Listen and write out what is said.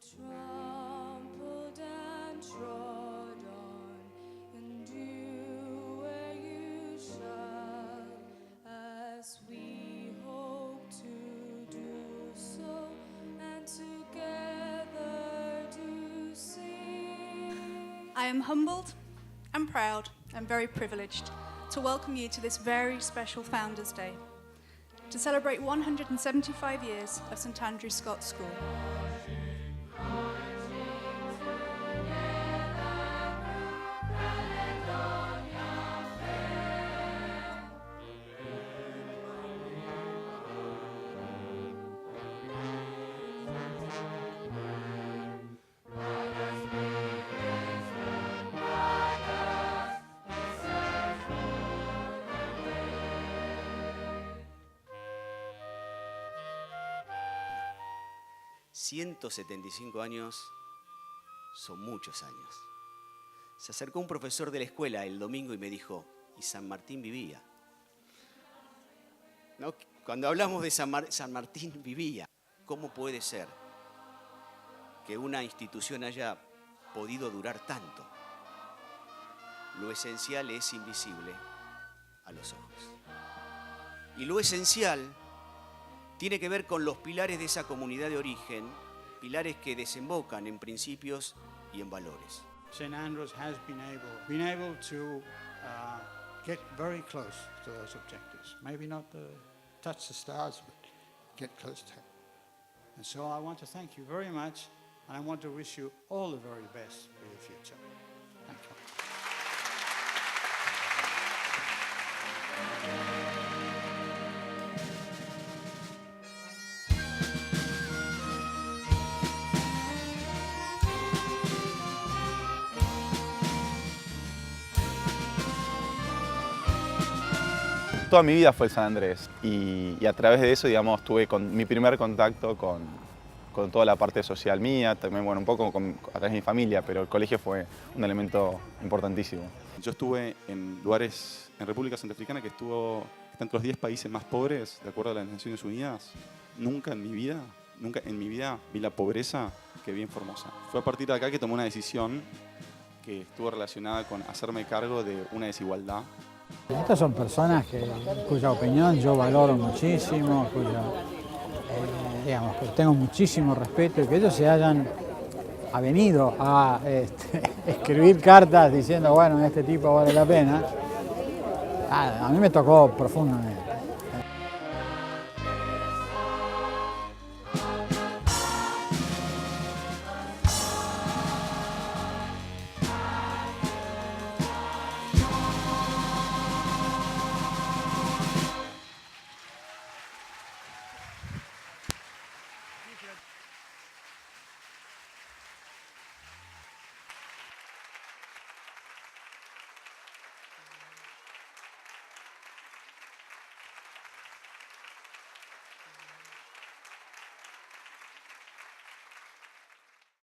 trampled and trod on, and you where you shall, as we hope to do so, and together do sing. I am humbled and proud and very privileged to welcome you to this very special Founders' Day, to celebrate 175 years of St Andrew Scots School. ...175 años son muchos años. Se acercó un profesor de la escuela el domingo y me dijo, ¿y San Martín vivía? ¿No? Cuando hablamos de San Martín vivía, ¿cómo puede ser que una institución haya podido durar tanto? Lo esencial es invisible a los ojos. Y lo esencial tiene que ver con los pilares de esa comunidad de origen, pilares que desembocan en principios y en valores. St Andrews has been able to get very close to those objectives. Maybe not touch the stars, but get close to it. And so I want to thank you very much, and I want to wish you all the very best for your future. Thank you. Toda mi vida fue el San Andrés y a través de eso, digamos, tuve mi primer contacto con toda la parte social mía, también, bueno, un poco a través de mi familia, pero el colegio fue un elemento importantísimo. Yo estuve en lugares en República Centroafricana que está entre los 10 países más pobres, de acuerdo a las Naciones Unidas. Nunca en mi vida vi la pobreza que vi en Formosa. Fue a partir de acá que tomé una decisión que estuvo relacionada con hacerme cargo de una desigualdad. Estas son personas cuya opinión yo valoro muchísimo, digamos, que tengo muchísimo respeto y que ellos se hayan venido a escribir cartas diciendo, bueno, este tipo vale la pena, a mí me tocó profundamente.